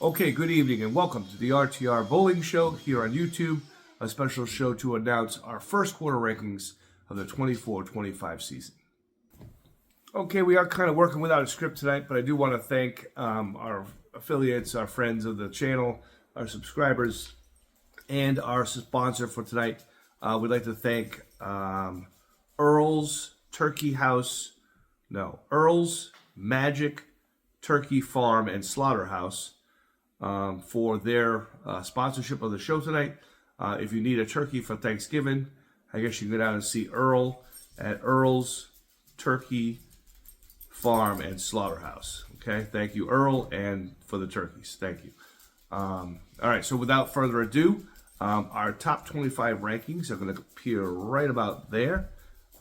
Okay, good evening and welcome to the Rtr Bowling Show here on YouTube, a special show to announce our first quarter rankings of the 24-25 season. Okay, we are kind of working without a script tonight, but I do want to thank our affiliates, our friends of the channel, our subscribers, and our sponsor for tonight. We'd like to thank Earl's Magic Turkey Farm and Slaughterhouse for their sponsorship of the show tonight. If you need a turkey for Thanksgiving, I guess you can go down and see Earl at Earl's Turkey Farm and Slaughterhouse. Okay, thank you, Earl, and for the turkeys. Thank you. All right, so without further ado, our top 25 rankings are going to appear right about there.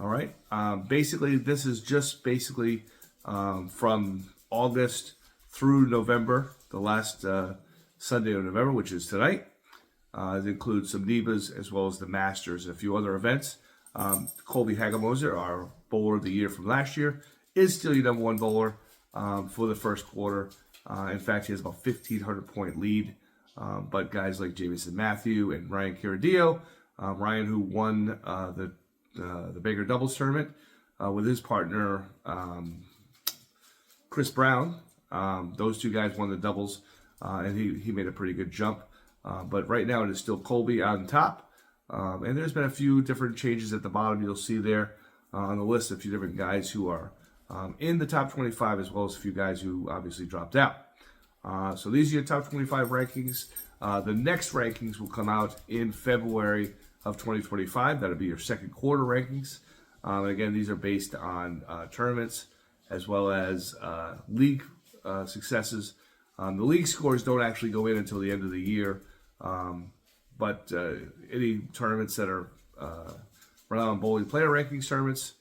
All right, basically, this is just from August through November, the last Sunday of November, which is tonight. It includes some NEBAs as well as the Masters and a few other events. Colby Hagemoser, our bowler of the year from last year, is still your number one bowler for the first quarter. In fact, he has about 1,500 point lead. But guys like Jamison Matthew and Ryan Caradillo, Ryan who won the Baker doubles tournament with his partner Chris Brown. Those two guys won the doubles, and he made a pretty good jump. But right now it is still Colby on top. And there's been a few different changes at the bottom. You'll see there on the list a few different guys who are in the top 25, as well as a few guys who obviously dropped out. So these are your top 25 rankings. The next rankings will come out in February of 2025. That'll be your second quarter rankings. Again, these are based on tournaments as well as league successes. The league scores don't actually go in until the end of the year, but any tournaments that are Rhode Island Bowling Player Rankings tournaments,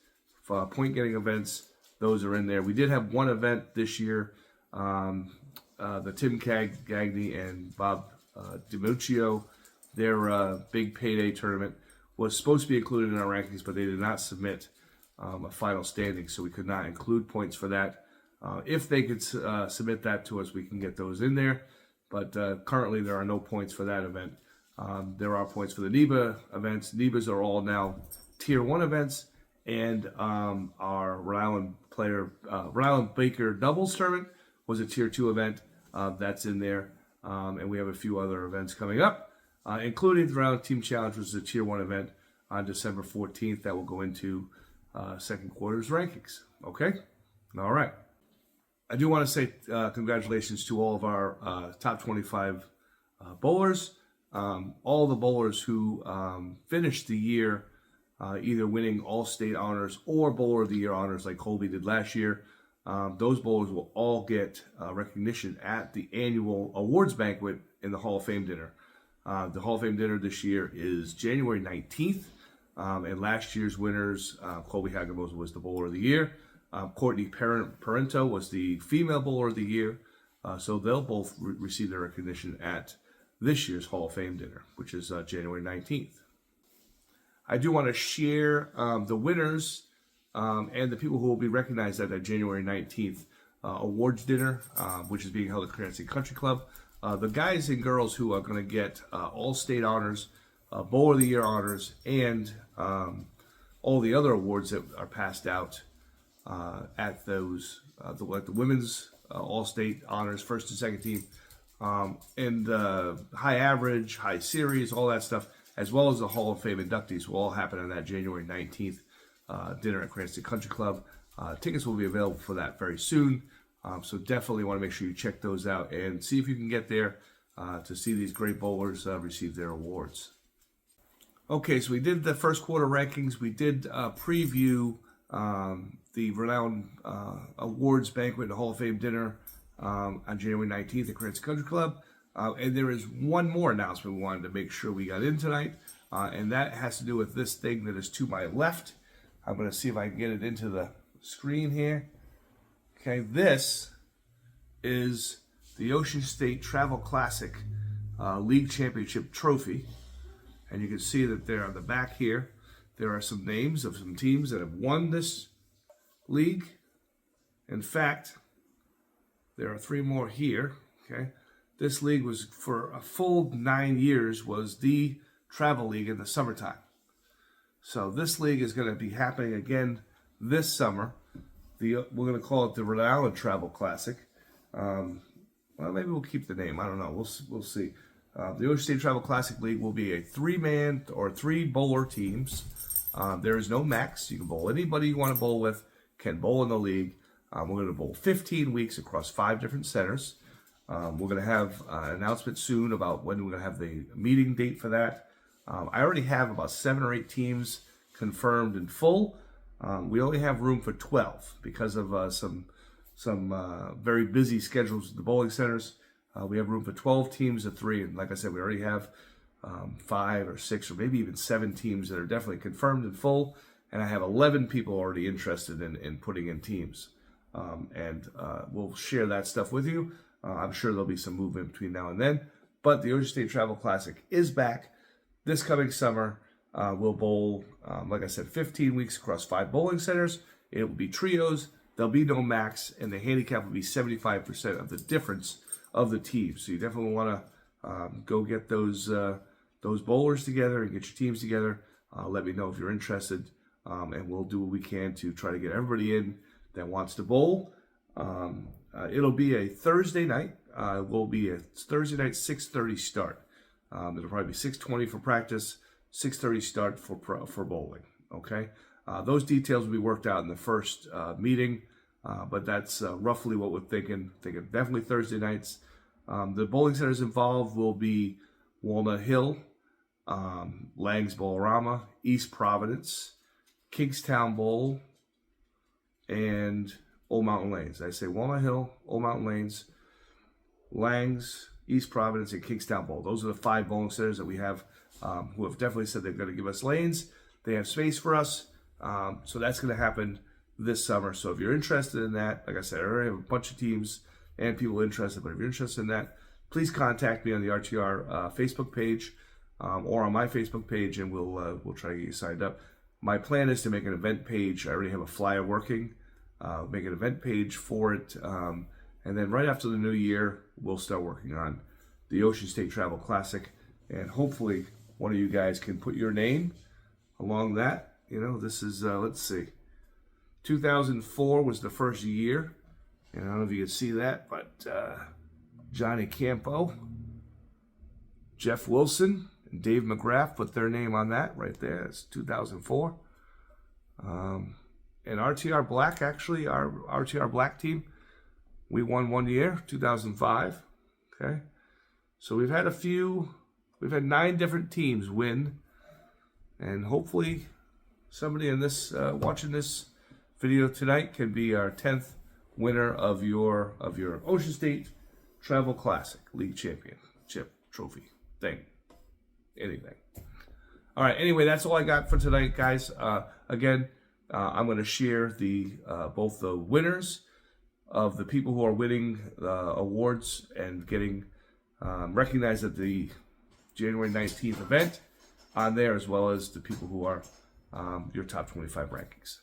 point-getting events, those are in there. We did have one event this year, the Tim Gagney and Bob DiMuccio, their big payday tournament was supposed to be included in our rankings, but they did not submit a final standing, so we could not include points for that. If they could submit that to us, we can get those in there, but currently there are no points for that event. There are points for the NEBA events. NEBAs are all now Tier 1 events, and our Rhode Island Baker doubles tournament was a Tier 2 event. That's in there, and we have a few other events coming up, including the Rhode Island Team Challenge, which is a Tier 1 event on December 14th that will go into second quarter's rankings. Okay? All right. I do want to say congratulations to all of our top 25 bowlers. All the bowlers who finished the year either winning All-State honors or Bowler of the Year honors like Colby did last year. Those bowlers will all get recognition at the annual awards banquet in the Hall of Fame dinner. The Hall of Fame dinner this year is January 19th. And last year's winners, Colby Hagemoser was the Bowler of the Year. Courtney Parento was the Female Bowler of the Year. So they'll both receive their recognition at this year's Hall of Fame dinner, which is January 19th. I do want to share the winners and the people who will be recognized at that January 19th awards dinner, which is being held at Cranston Country Club. The guys and girls who are going to get All-State honors, Bowler of the Year honors, and all the other awards that are passed out at those, like the women's All-State honors, first and second team, and high average, high series, all that stuff, as well as the Hall of Fame inductees will all happen on that January 19th dinner at Cranston Country Club. Tickets will be available for that very soon, so definitely want to make sure you check those out and see if you can get there to see these great bowlers receive their awards. Okay, so we did the first quarter rankings. We did preview the Rhode Island Awards Banquet and Hall of Fame dinner on January 19th at Cranston Country Club. And there is one more announcement we wanted to make sure we got in tonight, and that has to do with this thing that is to my left. I'm going to see if I can get it into the screen here. Okay, this is the Ocean State Travel Classic League Championship Trophy. And you can see that there on the back here, there are some names of some teams that have won this league. In fact, there are three more here. Okay, this league was, for a full 9 years, was the travel league in the summertime. So this league is going to be happening again this summer. We're going to call it the Rhode Island Travel Classic. Well, maybe we'll keep the name. I don't know. We'll see. The Ocean State Travel Classic League will be a 3-man or 3 bowler teams. There is no max. You can bowl anybody you want to bowl with, can bowl in the league. We're going to bowl 15 weeks across 5 different centers. We're going to have an announcement soon about when we're going to have the meeting date for that. I already have about 7 or 8 teams confirmed in full. We only have room for 12 because of some very busy schedules at the bowling centers. We have room for 12 teams of 3, and like I said, we already have 5 or 6 or maybe even 7 teams that are definitely confirmed in full, and I have 11 people already interested in putting in teams. We'll share that stuff with you. I'm sure there'll be some movement between now and then, but the Ocean State Travel Classic is back this coming summer. We'll bowl, like I said, 15 weeks across 5 bowling centers. It will be trios. There'll be no max, and the handicap will be 75% of the difference of the teams. So you definitely want to go get those bowlers together and get your teams together. Let me know if you're interested, and we'll do what we can to try to get everybody in that wants to bowl. It'll be a Thursday night. It will be a Thursday night 6:30 start. It'll probably be 6:20 for practice, 6:30 start for bowling. Okay, those details will be worked out in the first meeting, but that's roughly what we're thinking. Definitely Thursday nights. The bowling centers involved will be Walnut Hill, Lang's Bowlorama, East Providence, Kingstown Bowl, and Old Mountain Lanes. I say Walnut Hill, Old Mountain Lanes, Lang's, East Providence, and Kingstown Bowl. Those are the 5 bowling centers that we have who have definitely said they're going to give us lanes. They have space for us. So that's going to happen this summer. So if you're interested in that, like I said, I already have a bunch of teams and people interested, but if you're interested in that, please contact me on the RTR Facebook page or on my Facebook page, and we'll try to get you signed up. My plan is to make an event page. I already have a flyer working. Make an event page for it. And then right after the new year, we'll start working on the Ocean State Travel Classic. And hopefully one of you guys can put your name along that. You know, this is, let's see, 2004 was the first year. And I don't know if you can see that, but Johnny Campo, Jeff Wilson, and Dave McGrath put their name on that right there. It's 2004. And RTR Black, actually, our RTR Black team, we won 1 year, 2005. Okay. So we've had 9 different teams win. And hopefully somebody in this, watching this video tonight can be our 10th winner of your Ocean State Travel Classic League Championship trophy thing. Anything. All right. Anyway, that's all I got for tonight, guys. Again, I'm going to share both the winners of the people who are winning awards and getting recognized at the January 19th event on there, as well as the people who are your top 25 rankings.